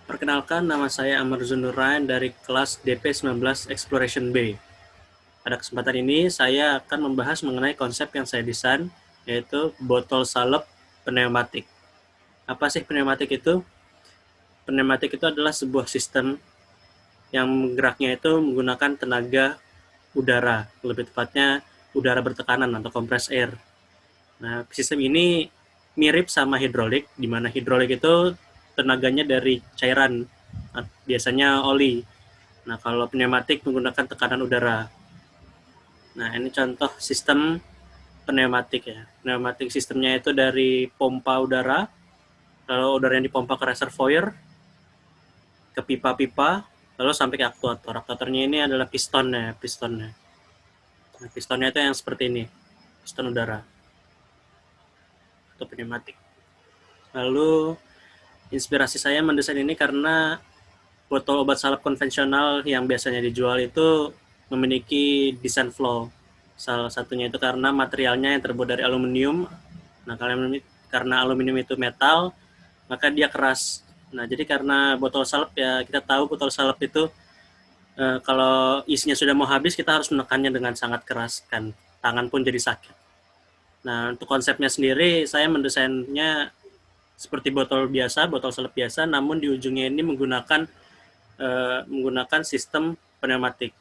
Perkenalkan, nama saya Amar Zunurain dari kelas DP19 Exploration B. Pada kesempatan ini, saya akan membahas mengenai konsep yang saya desain, yaitu botol salep pneumatik. Apa sih pneumatik itu? Pneumatik itu adalah sebuah sistem yang geraknya itu menggunakan tenaga udara, lebih tepatnya udara bertekanan atau compressed air. Nah, sistem ini mirip sama hidrolik, di mana hidrolik itu tenaganya dari cairan, biasanya oli. Nah, kalau pneumatik menggunakan tekanan udara. Nah, ini contoh sistem pneumatik ya. Pneumatik sistemnya itu dari pompa udara, lalu udara yang dipompa ke reservoir, ke pipa-pipa, lalu sampai ke aktuator. Aktuatornya ini adalah pistonnya. Nah, pistonnya itu yang seperti ini, piston udara atau pneumatik. Lalu inspirasi saya mendesain ini karena botol obat salep konvensional yang biasanya dijual itu memiliki desain flaw. Salah satunya itu karena materialnya yang terbuat dari aluminium. Nah, karena aluminium itu metal, maka dia keras. Nah, jadi karena botol salep ya, kita tahu botol salep itu kalau isinya sudah mau habis, kita harus menekannya dengan sangat keras, kan tangan pun jadi sakit. Nah, untuk konsepnya sendiri, saya mendesainnya seperti botol salep biasa, namun di ujungnya ini menggunakan sistem pneumatik,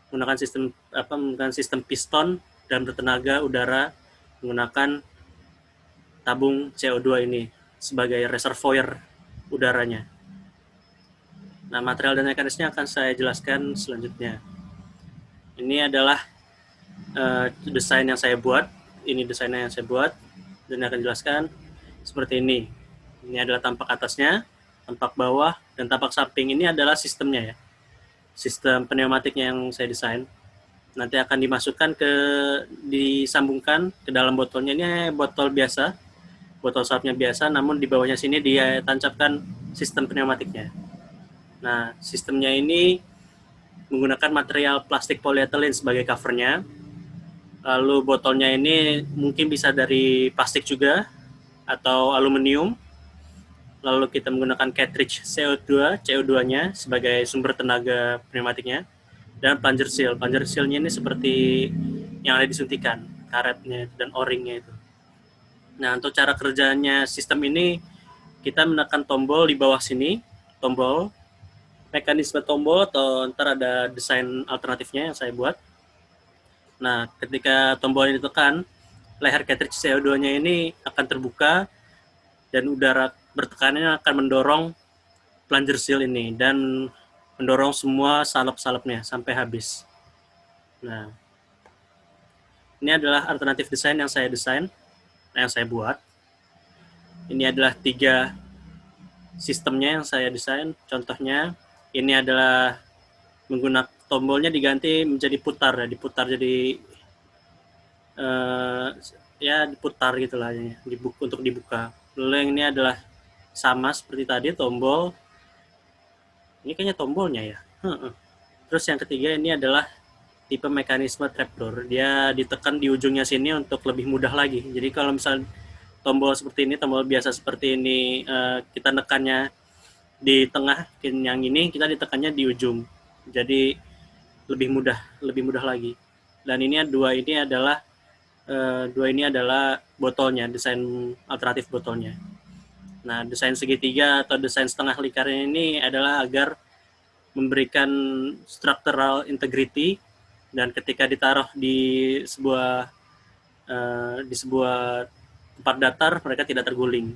menggunakan sistem piston dan bertenaga udara menggunakan tabung CO2 ini sebagai reservoir udaranya. Nah, material dan mekanisnya akan saya jelaskan selanjutnya. Ini adalah desain yang saya buat. Ini desainnya yang saya buat dan akan jelaskan seperti ini. Ini adalah tampak atasnya, tampak bawah, dan tampak samping. Ini adalah sistemnya ya. Sistem pneumatiknya yang saya desain. Nanti akan disambungkan ke dalam botolnya. Ini botol biasa, botol salpnya biasa, namun di bawahnya sini dia tancapkan sistem pneumatiknya. Nah, sistemnya ini menggunakan material plastik polyethylene sebagai covernya. Lalu botolnya ini mungkin bisa dari plastik juga atau aluminium. Lalu kita menggunakan cartridge CO2-nya sebagai sumber tenaga pneumatiknya. Dan plunger seal. Plunger seal-nya ini seperti yang ada disuntikan, karetnya dan o-ringnya itu. Nah, untuk cara kerjanya sistem ini, kita menekan tombol di bawah sini, tombol, mekanisme tombol atau ntar ada desain alternatifnya yang saya buat. Nah, ketika tombol ini ditekan, leher cartridge CO2-nya ini akan terbuka dan udara bertekanannya akan mendorong plunger seal ini dan mendorong semua salep-salepnya sampai habis. Nah, ini adalah alternatif desain yang saya buat. Ini adalah 3 sistemnya yang saya desain. Contohnya, ini adalah menggunakan tombolnya diganti menjadi putar ya, diputar jadi diputar gitulah untuk dibuka. Lalu yang ini adalah sama seperti tadi, tombol. Ini kayaknya tombolnya ya. Terus yang ketiga ini adalah tipe mekanisme trapdoor. Dia ditekan di ujungnya sini untuk lebih mudah lagi. Jadi kalau misalnya tombol seperti ini, tombol biasa seperti ini, kita nekannya di tengah, yang ini kita ditekannya di ujung. Jadi lebih mudah lagi. Dan ini dua ini adalah botolnya, desain alternatif botolnya. Nah, desain segitiga atau desain setengah lingkar ini adalah agar memberikan structural integrity, dan ketika ditaruh di sebuah tempat datar, mereka tidak terguling.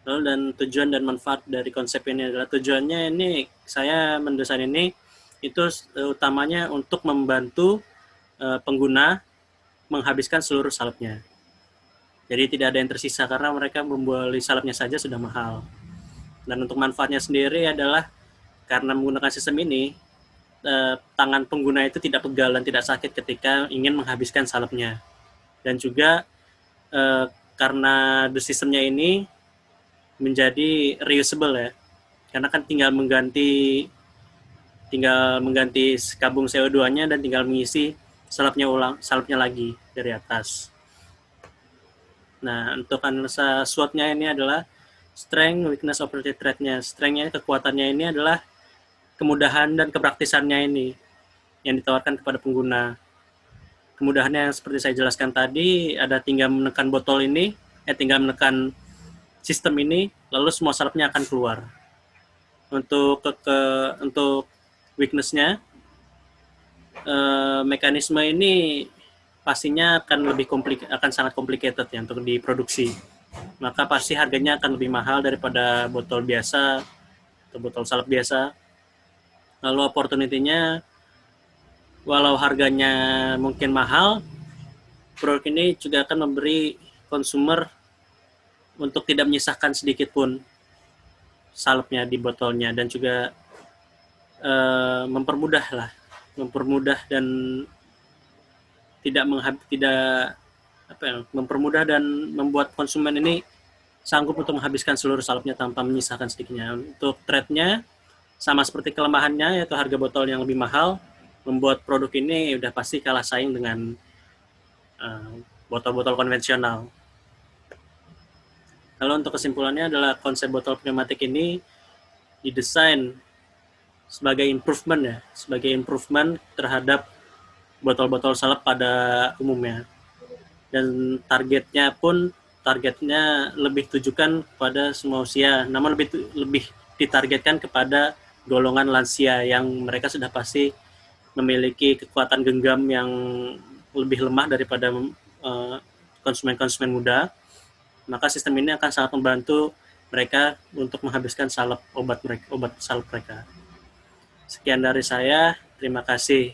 Lalu dan tujuan dan manfaat dari konsep ini adalah, tujuannya ini saya mendesain ini itu utamanya untuk membantu pengguna menghabiskan seluruh salepnya. Jadi tidak ada yang tersisa karena mereka membeli salepnya saja sudah mahal. Dan untuk manfaatnya sendiri adalah karena menggunakan sistem ini, tangan pengguna itu tidak pegal dan tidak sakit ketika ingin menghabiskan salepnya. Dan juga karena sistemnya ini menjadi reusable ya, karena kan tinggal mengganti kabung CO2-nya dan tinggal mengisi salepnya lagi dari atas. Nah, untuk analisa SWOT-nya ini adalah Strength, weakness, opportunity threat-nya. Strength-nya, kekuatannya ini adalah kemudahan dan kepraktisannya ini yang ditawarkan kepada pengguna. Kemudahannya yang seperti saya jelaskan tadi, ada tinggal menekan botol ini, tinggal menekan sistem ini, lalu semua salapnya akan keluar. Untuk weakness-nya, mekanisme ini pastinya akan sangat complicated ya untuk diproduksi. Maka pasti harganya akan lebih mahal daripada botol biasa atau botol salep biasa. Lalu opportunity-nya, walau harganya mungkin mahal, produk ini juga akan memberi konsumer untuk tidak menyisahkan sedikit pun salepnya di botolnya, dan juga mempermudah dan mempermudah dan membuat konsumen ini sanggup untuk menghabiskan seluruh salepnya tanpa menyisahkan sedikitnya. Untuk threat-nya sama seperti kelemahannya, yaitu harga botol yang lebih mahal, membuat produk ini udah pasti kalah saing dengan botol-botol konvensional. Lalu untuk kesimpulannya adalah konsep botol pneumatik ini didesain sebagai improvement terhadap botol-botol salep pada umumnya. Dan targetnya lebih tujukan kepada semua usia, namun lebih ditargetkan kepada golongan lansia yang mereka sudah pasti memiliki kekuatan genggam yang lebih lemah daripada konsumen-konsumen muda. Maka sistem ini akan sangat membantu mereka untuk menghabiskan obat salep mereka. Sekian dari saya, terima kasih.